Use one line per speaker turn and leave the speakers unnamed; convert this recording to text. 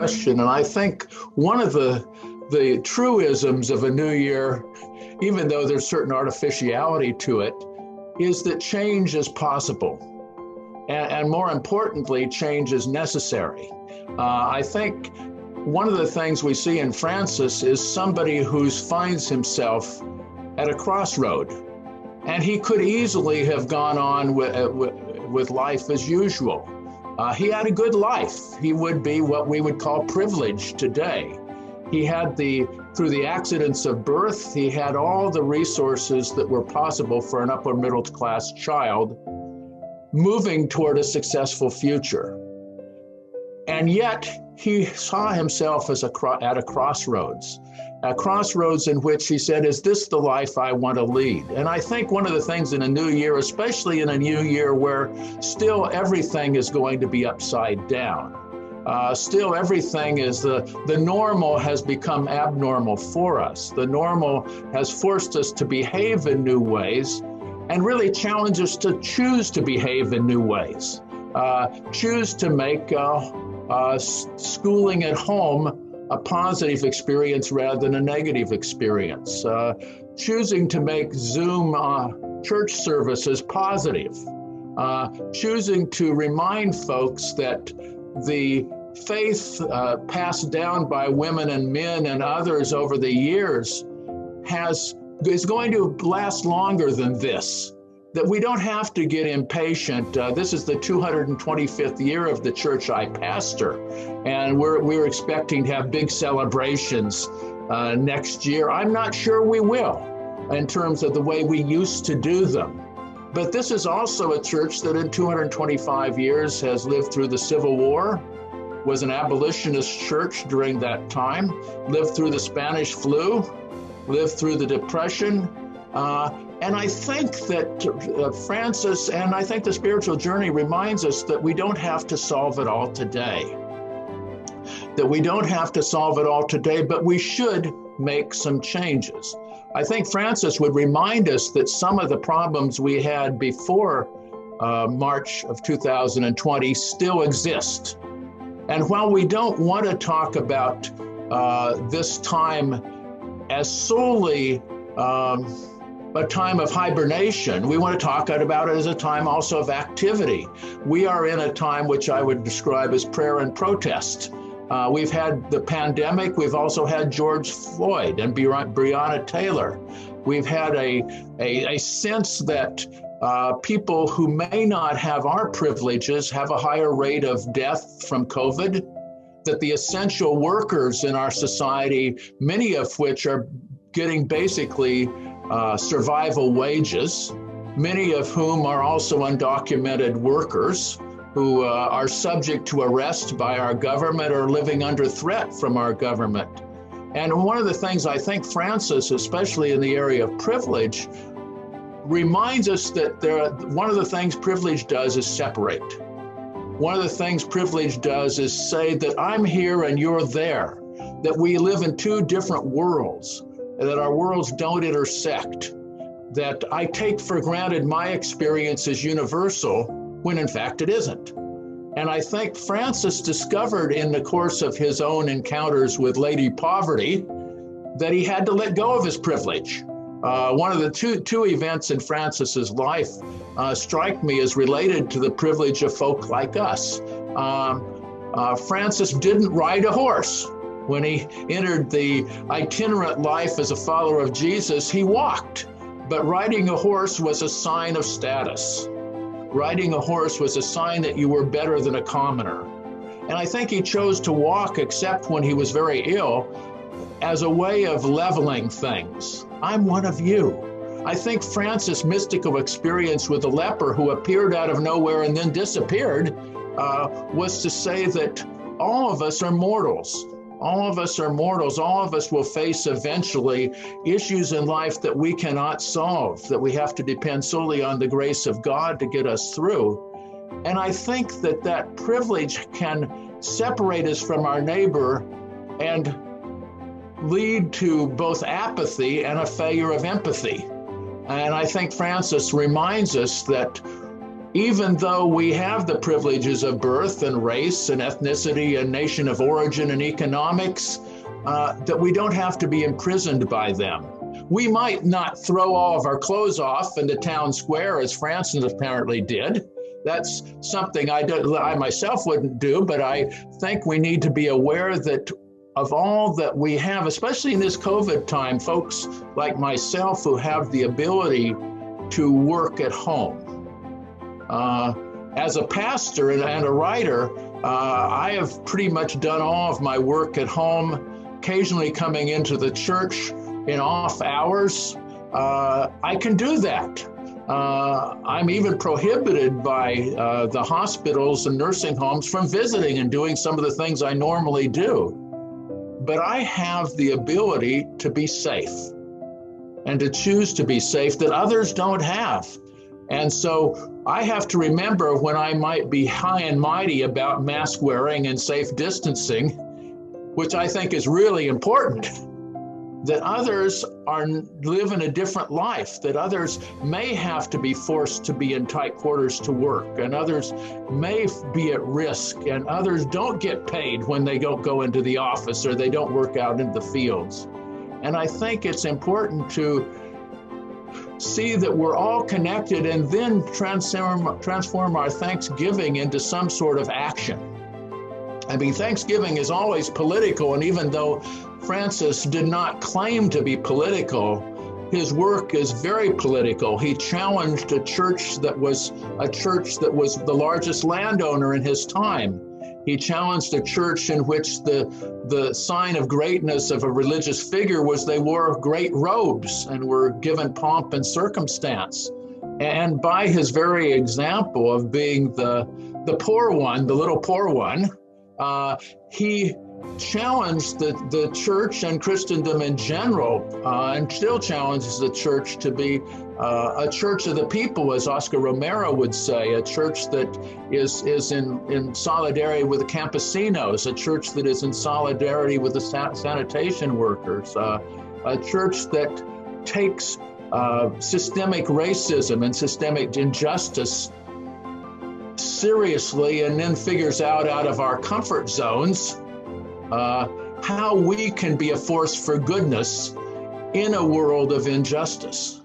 question. And I think one of the truisms of a new year, even though there's certain artificiality to it, is that change is possible. And more importantly, change is necessary. I think one of the things we see in Francis is somebody who finds himself at a crossroad. And he could easily have gone on with life as usual. He had a good life. He would be what we would call privileged today. He had through the accidents of birth, he had all the resources that were possible for an upper middle class child moving toward a successful future. And yet he saw himself as at a crossroads in which he said, is this the life I want to lead? And I think one of the things in a new year, especially in a new year where still everything is going to be upside down, still everything is the normal has become abnormal for us. The normal has forced us to behave in new ways and really challenge us to choose to behave in new ways. Choose to make schooling at home a positive experience rather than a negative experience. Choosing to make Zoom church services positive. Choosing to remind folks that the faith passed down by women and men and others over the years is going to last longer than this. That we don't have to get impatient. This is the 225th year of the church I pastor, and we're expecting to have big celebrations next year. I'm not sure we will in terms of the way we used to do them. But this is also a church that in 225 years has lived through the Civil War, was an abolitionist church during that time, lived through the Spanish flu, lived through the Depression, and I think that Francis and I think the spiritual journey reminds us that we don't have to solve it all today. That we don't have to solve it all today, but we should make some changes. I think Francis would remind us that some of the problems we had before March of 2020 still exist. And while we don't want to talk about this time as solely a time of hibernation, we want to talk about it as a time also of activity. We are in a time which I would describe as prayer and protest. We've had the pandemic. We've also had George Floyd and Breonna Taylor. We've had a sense that people who may not have our privileges have a higher rate of death from COVID, that the essential workers in our society, many of which are getting basically survival wages, many of whom are also undocumented workers who are subject to arrest by our government or living under threat from our government. And one of the things I think Francis, especially in the area of privilege, reminds us that one of the things privilege does is separate. One of the things privilege does is say that I'm here and you're there, that we live in two different worlds, that our worlds don't intersect, that I take for granted my experience is universal when in fact it isn't. And I think Francis discovered in the course of his own encounters with Lady Poverty that he had to let go of his privilege. One of the two events in Francis's life strike me as related to the privilege of folk like us. Francis didn't ride a horse. When he entered the itinerant life as a follower of Jesus, he walked. But riding a horse was a sign of status. Riding a horse was a sign that you were better than a commoner. And I think he chose to walk, except when he was very ill, as a way of leveling things. I'm one of you. I think Francis' mystical experience with a leper who appeared out of nowhere and then disappeared was to say that all of us are mortals. All of us are mortals. All of us will face eventually issues in life that we cannot solve, that we have to depend solely on the grace of God to get us through. And I think that privilege can separate us from our neighbor and lead to both apathy and a failure of empathy. And I think Francis reminds us that even though we have the privileges of birth and race and ethnicity and nation of origin and economics, that we don't have to be imprisoned by them. We might not throw all of our clothes off in the town square as Francis apparently did. That's something I myself wouldn't do, but I think we need to be aware that of all that we have, especially in this COVID time, folks like myself who have the ability to work at home. As a pastor and a writer, I have pretty much done all of my work at home, occasionally coming into the church in off hours. I can do that. I'm even prohibited by the hospitals and nursing homes from visiting and doing some of the things I normally do. But I have the ability to be safe and to choose to be safe that others don't have. And so I have to remember when I might be high and mighty about mask wearing and safe distancing, which I think is really important, that others are living a different life, that others may have to be forced to be in tight quarters to work, and others may be at risk, and others don't get paid when they don't go into the office or they don't work out in the fields. And I think it's important to see that we're all connected and then transform our Thanksgiving into some sort of action. I mean, Thanksgiving is always political, and even though Francis did not claim to be political, his work is very political. He challenged a church that was the largest landowner in his time. He challenged a church in which the sign of greatness of a religious figure was they wore great robes and were given pomp and circumstance. And by his very example of being the poor one, the little poor one, he challenged the church and Christendom in general, and still challenges the church to be a church of the people, as Oscar Romero would say, a church that is in solidarity with the campesinos, a church that is in solidarity with the sanitation workers, a church that takes systemic racism and systemic injustice seriously, and then figures out of our comfort zones how we can be a force for goodness in a world of injustice.